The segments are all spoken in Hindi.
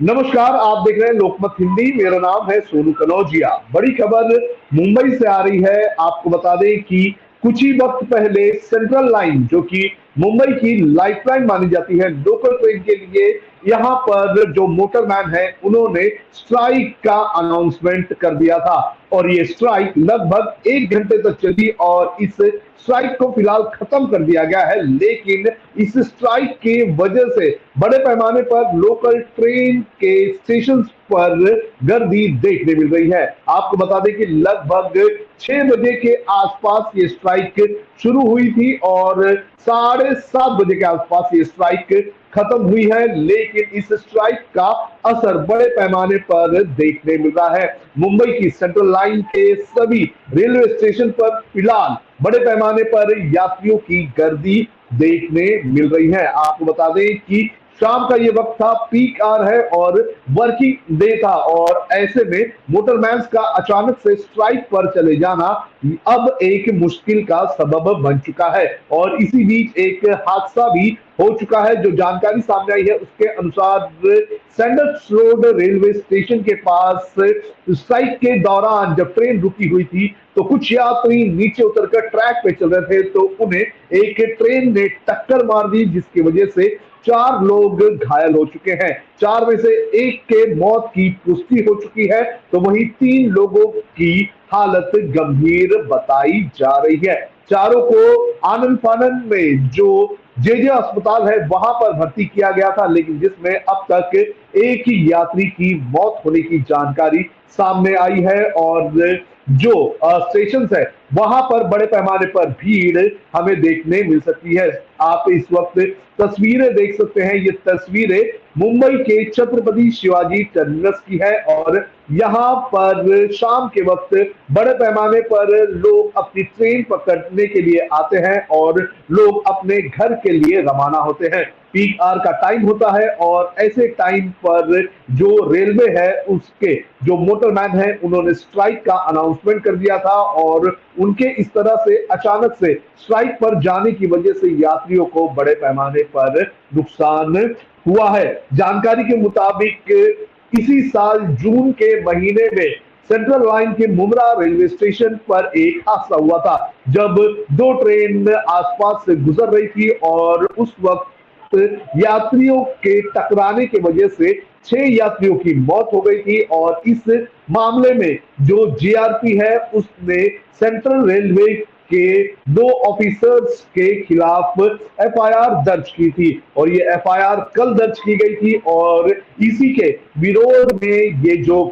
नमस्कार, आप देख रहे हैं लोकमत हिंदी। मेरा नाम है सोनू कनौजिया। बड़ी खबर मुंबई से आ रही है। आपको बता दें कि कुछ ही वक्त पहले सेंट्रल लाइन, जो कि मुंबई की लाइफलाइन मानी जाती है लोकल ट्रेन के लिए, यहाँ पर जो मोटरमैन है उन्होंने स्ट्राइक का अनाउंसमेंट कर दिया था। और ये स्ट्राइक लगभग 1 घंटे तक चली और इस स्ट्राइक को फिलहाल खत्म कर दिया गया है। लेकिन इस स्ट्राइक की वजह से बड़े पैमाने पर लोकल ट्रेन के स्टेशन पर गर्दी देखने मिल रही है। आपको बता दें कि लगभग 6 बजे के आसपास ये स्ट्राइक शुरू हुई थी और 7:30 बजे के आसपास ये स्ट्राइक खत्म हुई है। लेकिन इस स्ट्राइक का असर बड़े पैमाने पर देखने मिल रहा है। मुंबई की सेंट्रल लाइन के सभी रेलवे स्टेशन पर फिलहाल बड़े पैमाने पर यात्रियों की गर्दी देखने मिल रही है। आपको बता दें कि शाम का ये वक्त था, पीक आवर है और वर्किंग डे था, और ऐसे में मोटरमैन्स का अचानक से स्ट्राइक पर चले जाना अब एक मुश्किल का सबब बन चुका है। और इसी बीच एक हादसा भी हो चुका है। जो जानकारी सामने आई है उसके अनुसार सैंडल्स रोड रेलवे स्टेशन के पास स्ट्राइक के दौरान जब ट्रेन रुकी हुई थी तो कुछ यात्री नीचे उतरकर ट्रैक पे चल रहे थे, तो उन्हें एक ट्रेन ने टक्कर मार दी, जिसकी वजह से 4 लोग घायल हो चुके हैं। 4 में से एक के मौत की पुष्टि हो चुकी है, तो वहीं 3 लोगों की हालत गंभीर बताई जा रही है। चारों को आनंद फानन में जो जेजे अस्पताल है वहां पर भर्ती किया गया था, लेकिन जिसमें अब तक एक ही यात्री की मौत होने की जानकारी सामने आई है। और जो स्टेशन है वहां पर बड़े पैमाने पर भीड़ हमें देखने मिल सकती है। आप इस वक्त तस्वीरें देख सकते हैं। ये तस्वीरें मुंबई के छत्रपति शिवाजी टर्मिनस की है और यहाँ पर शाम के वक्त बड़े पैमाने पर लोग अपनी ट्रेन पकड़ने के लिए आते हैं और लोग अपने घर के लिए रवाना होते हैं। पीक आवर का टाइम होता है और ऐसे टाइम पर जो रेलवे है उसके जो मोटरमैन है उन्होंने स्ट्राइक का अनाउंसमेंट कर दिया था, और उनके इस तरह से अचानक से स्ट्राइक पर जाने की वजह से यात्रियों को बड़े पैमाने पर नुकसान हुआ है। जानकारी के मुताबिक इसी साल जून के महीने में सेंट्रल लाइन के मुमरा रेलवे स्टेशन पर एक हादसा हुआ था, जब 2 ट्रेन आसपास से गुजर रही थी और उस वक्त यात्रियों के टकराने की वजह से 6 यात्रियों की मौत हो गई थी। और इस मामले में जो जीआरपी है उसने सेंट्रल रेलवे के 2 ऑफिसर्स के खिलाफ एफआईआर दर्ज की थी, और ये एफआईआर कल दर्ज की गई थी। और इसी के विरोध में ये जो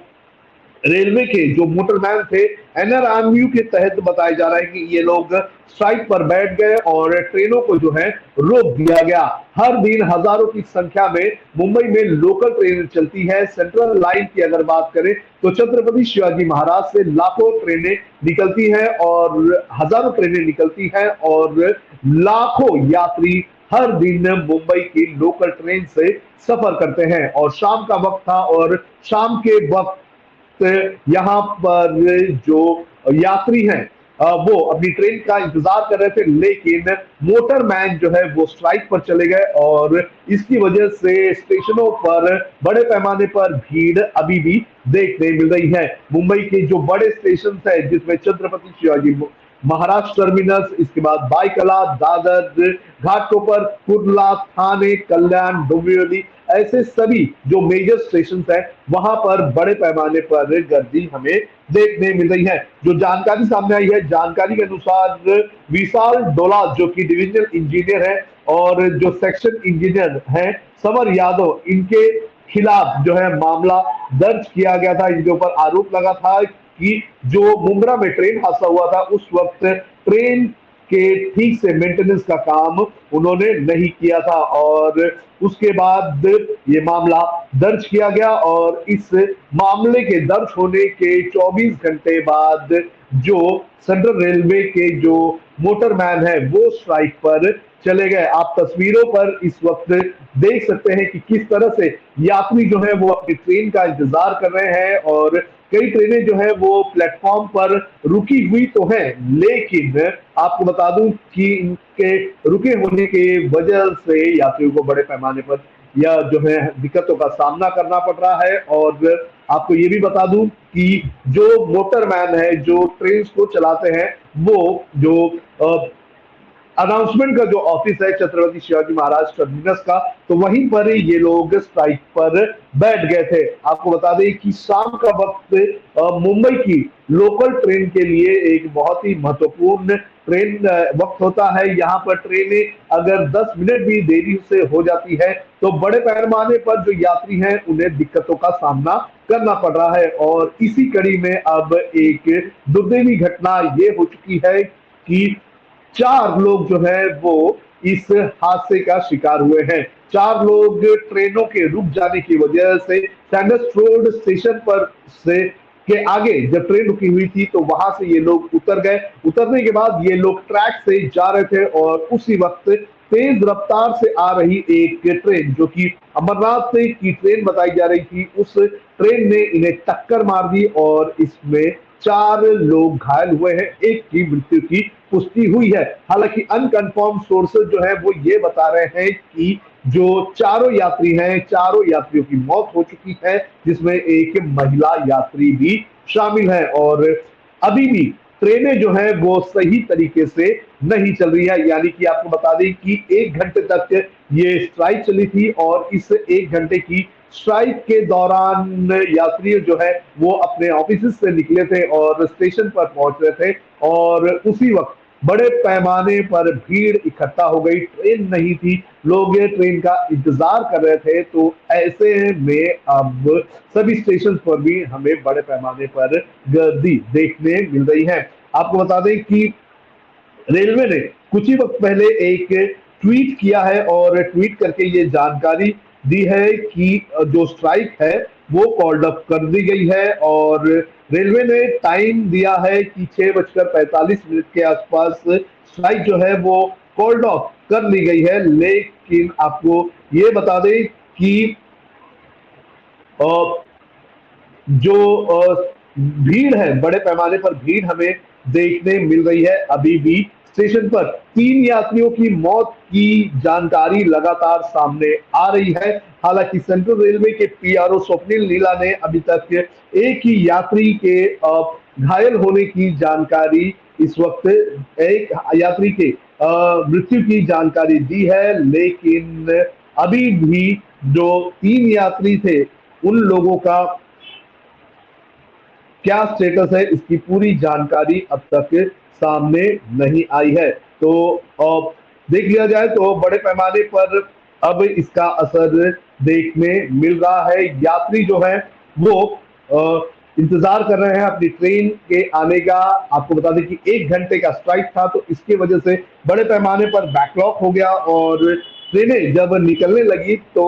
रेलवे के जो मोटरमैन थे, एनआरएमयू के तहत बताया जा रहा है कि ये लोग स्ट्राइक पर बैठ गए और ट्रेनों को जो है रोक दिया गया। हर दिन हजारों की संख्या में मुंबई में लोकल ट्रेनें चलती है। सेंट्रल लाइन की अगर बात करें तो छत्रपति शिवाजी महाराज से लाखों ट्रेनें निकलती हैं और हजारों ट्रेनें निकलती हैं और लाखों यात्री हर दिन मुंबई की लोकल ट्रेन से सफर करते हैं। और शाम का वक्त था और शाम के वक्त यहाँ पर जो यात्री हैं वो अपनी ट्रेन का इंतजार कर रहे थे, लेकिन मोटरमैन जो है वो स्ट्राइक पर चले गए और इसकी वजह से स्टेशनों पर बड़े पैमाने पर भीड़ अभी भी देखने मिल रही है। मुंबई के जो बड़े स्टेशन है जिसमें छत्रपति शिवाजी महाराज टर्मिनस, इसके बाद बाईकला, दादर, घाटकोपर, कुर्ला, थाने, कल्याण, डोंबिवली, ऐसे सभी जो मेजर स्टेशन है वहां पर बड़े पैमाने पर गर्दी हमें देखने मिल रही है। जो जानकारी सामने आई है, जानकारी के अनुसार विशाल डोला जो कि डिविजनल इंजीनियर है और जो सेक्शन इंजीनियर है समर यादव, इनके खिलाफ जो है मामला दर्ज किया गया था। इनके ऊपर आरोप लगा था कि जो मुंब्रा में ट्रेन हादसा हुआ था उस वक्त ट्रेन के ठीक से मेंटेनेंस का काम उन्होंने नहीं किया था, और उसके बाद ये मामला दर्ज किया गया। और इस मामले के दर्ज होने के 24 घंटे बाद जो सेंट्रल रेलवे के जो मोटरमैन है वो स्ट्राइक पर चले गए। आप तस्वीरों पर इस वक्त देख सकते हैं कि किस तरह से यात्री जो है वो अपनी ट्रेन का इंतजार कर रहे हैं, और कई ट्रेनें जो है वो प्लेटफॉर्म पर रुकी हुई तो हैं, लेकिन आपको बता दूं कि इनके रुके होने की वजह से यात्रियों को बड़े पैमाने पर या जो है दिक्कतों का सामना करना पड़ रहा है। और आपको ये भी बता दूं कि जो मोटरमैन है, जो ट्रेन को चलाते हैं, वो जो अनाउंसमेंट का जो ऑफिस है छत्रपति शिवाजी महाराज टर्मिनस का, तो वहीं पर ये लोग स्ट्राइक पर बैठ गए थे। आपको बता दें कि शाम का वक्त मुंबई की लोकल ट्रेन के लिए एक बहुत ही महत्वपूर्ण ट्रेन वक्त होता है। यहाँ पर ट्रेनें अगर 10 मिनट भी देरी से हो जाती है तो बड़े पैमाने पर जो यात्री हैं उन्हें दिक्कतों का सामना करना पड़ रहा है। और इसी कड़ी में अब एक दुर्दैवी घटना ये हो चुकी है कि 4 लोग जो है वो इस हादसे का शिकार हुए हैं। 4 लोग ट्रेनों के रुक जाने की वजह से सैंडर्स रोड स्टेशन पर से के आगे जब ट्रेन रुकी हुई थी तो वहां से ये लोग उतर गए। उतरने के बाद ये लोग ट्रैक से जा रहे थे और उसी वक्त तेज रफ्तार से आ रही एक ट्रेन, जो कि अमरनाथ की ट्रेन बताई जा रही थी, उस ट्रेन ने इन्हें टक्कर मार दी और इसमें 4 लोग घायल हुए हैं। एक की मृत्यु की पुष्टि हुई है। हालांकि अनकंफर्म सोर्सेज जो है वो ये बता रहे हैं कि जो चारों यात्री हैं, चारों यात्रियों की मौत हो चुकी है, जिसमें एक महिला यात्री भी शामिल है। और अभी भी ट्रेनें जो है वो सही तरीके से नहीं चल रही है। यानी कि आपको बता दें कि 1 घंटे तक ये स्ट्राइक चली थी और इस 1 घंटे की स्ट्राइक के दौरान यात्री जो है वो अपने ऑफिस से निकले थे और स्टेशन पर पहुंच रहे थे और उसी वक्त बड़े पैमाने पर भीड़ इकट्ठा हो गई। ट्रेन नहीं थी, लोग ये ट्रेन का इंतजार कर रहे थे। तो ऐसे में अब सभी स्टेशन पर भी हमें बड़े पैमाने पर गर्दी देखने मिल रही है। आपको बता दें कि रेलवे ने कुछ ही वक्त पहले एक ट्वीट किया है और ट्वीट करके ये जानकारी दी है कि जो स्ट्राइक है वो कॉल्ड अप कर दी गई है। और रेलवे ने टाइम दिया है कि 6:45 के आसपास स्ट्राइक जो है वो कॉल्ड ऑफ कर ली गई है। लेकिन आपको ये बता दें कि अ, जो भीड़ है, बड़े पैमाने पर भीड़ हमें देखने मिल रही है। अभी भी स्टेशन पर 3 यात्रियों की मौत की जानकारी लगातार सामने आ रही है। हालांकि सेंट्रल रेलवे के पीआरओ स्वप्निल नीला ने अभी तक एक ही यात्री के घायल होने की जानकारी, इस वक्त एक यात्री के मृत्यु की जानकारी दी है। लेकिन अभी भी जो 3 यात्री थे उन लोगों का क्या स्टेटस है, इसकी पूरी जानकारी अब तक सामने नहीं आई है। तो देख लिया जाए तो बड़े पैमाने पर अब इसका असर देखने मिल रहा है। यात्री जो है वो इंतजार कर रहे हैं अपनी ट्रेन के आने का। आपको बता दें कि 1 घंटे का स्ट्राइक था तो इसकी वजह से बड़े पैमाने पर बैकलॉग हो गया और ट्रेनें जब निकलने लगी तो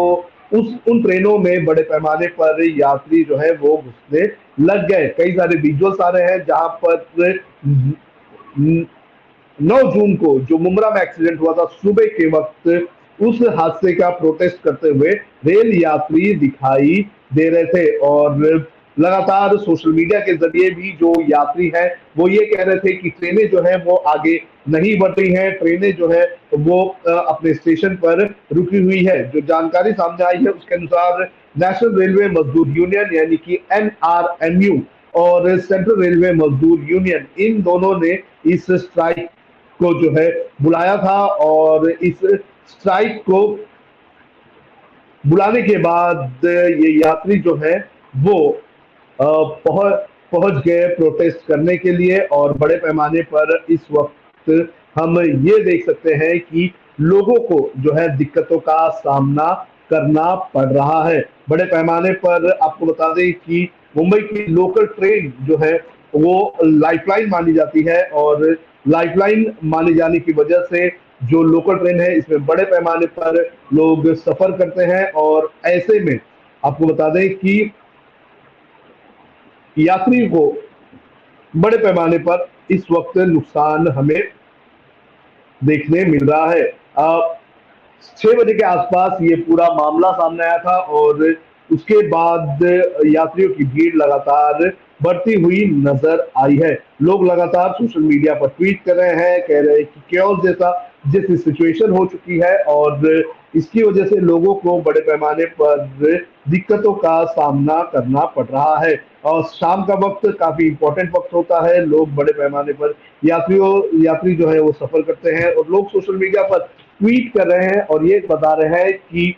उन ट्रेनों में बड़े पैमाने पर यात्री जो है वो घुसने लग गए। कई सारे विजुअल्स आ रहे हैं जहां पर 9 जून को जो मुमरा में एक्सीडेंट हुआ था सुबह के वक्त उस हादसे का प्रोटेस्ट करते हुए रेल यात्री दिखाई दे रहे थे। और लगातार सोशल मीडिया के जरिए भी जो यात्री हैं वो ये कह रहे थे कि ट्रेनें जो है वो आगे नहीं बढ़ रही हैं, ट्रेनें जो है वो अपने स्टेशन पर रुकी हुई है। जो जानकारी सामने आई है उसके अनुसार नेशनल रेलवे मजदूर यूनियन यानी कि NRMU और सेंट्रल रेलवे मजदूर यूनियन, इन दोनों ने इस स्ट्राइक को जो है बुलाया था। और इस स्ट्राइक को बुलाने के बाद ये यात्री जो है वो पहुंच गए प्रोटेस्ट करने के लिए। और बड़े पैमाने पर इस वक्त हम ये देख सकते हैं कि लोगों को जो है दिक्कतों का सामना करना पड़ रहा है। बड़े पैमाने पर आपको बता दें कि मुंबई की लोकल ट्रेन जो है वो लाइफलाइन मानी जाती है और लाइफलाइन माने जाने की वजह से जो लोकल ट्रेन है इसमें बड़े पैमाने पर लोग सफर करते हैं। और ऐसे में आपको बता दें कि यात्री को बड़े पैमाने पर इस वक्त नुकसान हमें देखने मिल रहा है। 6 बजे के आसपास ये पूरा मामला सामने आया था और उसके बाद यात्रियों की भीड़ लगातार बढ़ती हुई नजर आई है। लोग लगातार सोशल मीडिया पर ट्वीट कर रहे हैं, कह रहे हैं कि क्यों जैसा जैसी सिचुएशन हो चुकी है और इसकी वजह से लोगों को बड़े पैमाने पर दिक्कतों का सामना करना पड़ रहा है। और शाम का वक्त काफी इंपॉर्टेंट वक्त होता है, लोग बड़े पैमाने पर यात्री जो है वो सफर करते हैं और लोग सोशल मीडिया पर ट्वीट कर रहे हैं और ये बता रहे हैं कि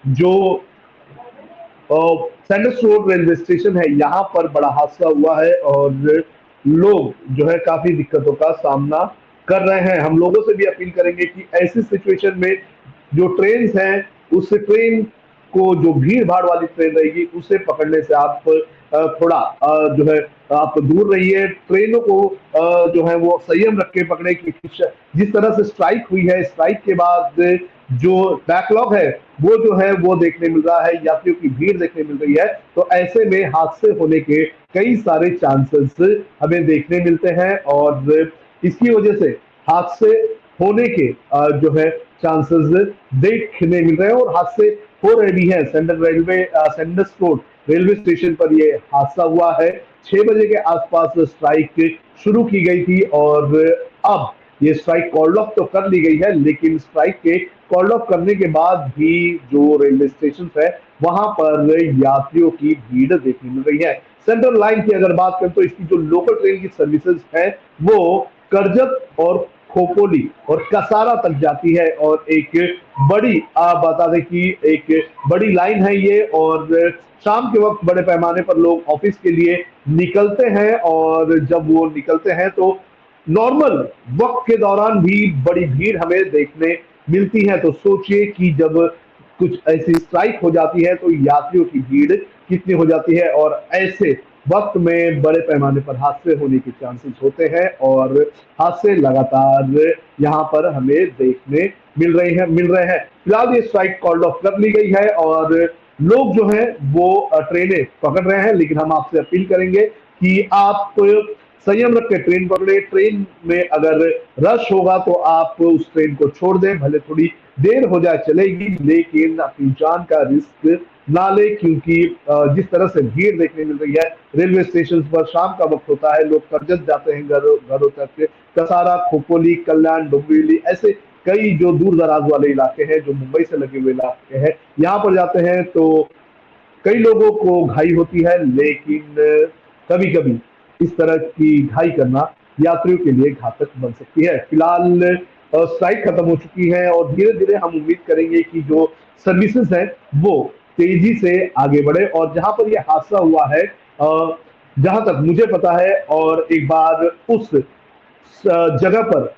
जो सैंडर्स रोड रेलवे स्टेशन है, यहाँ पर बड़ा हादसा हुआ है और लोग जो है काफी दिक्कतों का सामना कर रहे हैं। हम लोगों से भी अपील करेंगे कि ऐसी सिचुएशन में जो ट्रेन हैं, उस ट्रेन को, जो भीड़ भाड़ वाली ट्रेन रहेगी, उसे पकड़ने से आप थोड़ा जो है आप दूर रहिए। ट्रेनों को जो है वो संयम रख के पकड़े, क्योंकि जिस तरह से स्ट्राइक हुई है, स्ट्राइक के बाद जो बैकलॉग है वो जो है वो देखने मिल रहा है, यात्रियों की भीड़ देखने मिल रही है। तो ऐसे में हादसे होने के कई सारे चांसेस हमें देखने मिलते हैं और इसकी वजह से हादसे होने के जो है चांसेस देखने मिल रहे हैं और हादसे हो रहे भी हैं। सैंडर्स रोड रेलवे स्टेशन पर ये हादसा हुआ है। 6 बजे के आसपास स्ट्राइक शुरू की गई थी और अब ये स्ट्राइक कॉल्ड ऑफ तो कर ली गई है, लेकिन स्ट्राइक के कॉल्ड ऑफ करने के बाद भी जो रेलवे स्टेशन है वहां पर यात्रियों की भीड़ देखने मिल रही है। सेंट्रल लाइन की अगर बात करें तो इसकी जो लोकल ट्रेन की सर्विसेज है वो करजत और खोपोली और कसारा तक जाती है और एक बड़ी बता दें कि एक बड़ी लाइन है ये। और शाम के वक्त बड़े पैमाने पर लोग ऑफिस के लिए निकलते हैं और जब वो निकलते हैं तो नॉर्मल वक्त के दौरान भी बड़ी भीड़ हमें देखने मिलती है। तो सोचिए कि जब कुछ ऐसी स्ट्राइक हो जाती है तो यात्रियों की भीड़ कितनी हो जाती है और ऐसे वक्त में बड़े पैमाने पर हादसे होने के चांसेस होते हैं और हादसे लगातार यहाँ पर हमें देखने मिल रहे हैं। फिलहाल ये स्ट्राइक कॉल्ड ऑफ कर ली गई है और लोग जो हैं वो ट्रेनें पकड़ रहे हैं, लेकिन हम आपसे अपील करेंगे कि आप संयम रख के ट्रेन पकड़े। ट्रेन में अगर रश होगा तो आप उस ट्रेन को छोड़ दें, भले थोड़ी देर हो जाए चलेगी, लेकिन अपनी जान का रिस्क ना ले, क्योंकि जिस तरह से भीड़ देखने मिल रही है रेलवे स्टेशन पर, शाम का वक्त होता है, लोग करजत जाते हैं घरों तक, कसारा, खोपोली, कल्याण, डोंबिवली, ऐसे कई जो दूर दराज वाले इलाके हैं, जो मुंबई से लगे हुए इलाके हैं, यहाँ पर जाते हैं तो कई लोगों को घाई होती है, लेकिन कभी कभी इस तरह की घाई करना यात्रियों के लिए घातक बन सकती है। फिलहाल स्ट्राइक खत्म हो चुकी है और धीरे धीरे हम उम्मीद करेंगे कि जो सर्विसेज हैं वो तेजी से आगे बढ़े। और जहां पर यह हादसा हुआ है, जहां तक मुझे पता है, और एक बार उस जगह पर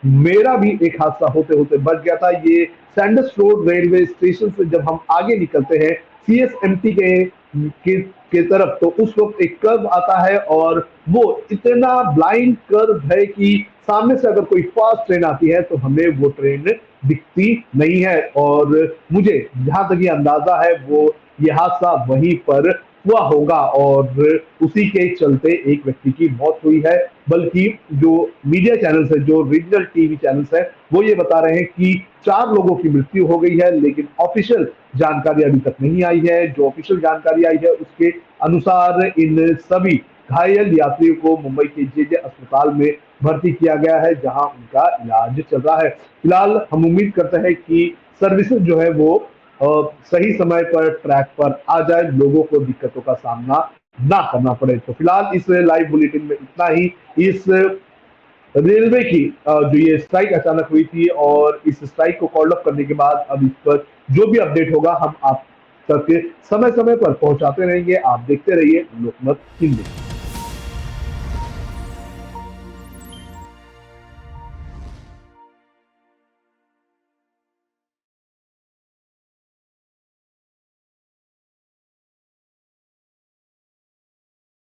मेरा भी एक हादसा होते होते बच गया था। ये सैंडर्स रोड रेलवे स्टेशन से जब हम आगे निकलते हैं सीएसएमटी के तरफ, तो उस वक्त एक कर्व आता है और वो इतना ब्लाइंड कर्व है कि सामने से अगर कोई फास्ट ट्रेन आती है तो हमें वो ट्रेन दिखती नहीं है। और मुझे जहां तक ये अंदाजा है वो ये हादसा वहीं पर हुआ होगा और उसी के चलते एक व्यक्ति की मौत हुई है। बल्कि जो मीडिया चैनल्स है, जो रीजनल टीवी चैनल्स है, वो ये बता रहे हैं कि 4 लोगों की मृत्यु हो गई है, लेकिन ऑफिशियल जानकारी अभी तक नहीं आई है। जो ऑफिशियल जानकारी आई है उसके अनुसार इन सभी घायल यात्रियों को मुंबई के जेजे अस्पताल में भर्ती किया गया है, जहां उनका इलाज चल रहा है। फिलहाल हम उम्मीद करते हैं कि सर्विसेज जो है वो सही समय पर ट्रैक पर आ जाए, लोगों को दिक्कतों का सामना ना करना पड़े। तो फिलहाल इस लाइव बुलेटिन में इतना ही। इस रेलवे की जो ये स्ट्राइक अचानक हुई थी और इस स्ट्राइक को कॉल ऑफ करने के बाद अब इस पर जो भी अपडेट होगा हम आप तक समय समय पर पहुंचाते रहेंगे। आप देखते रहिए लोकमत हिंदी।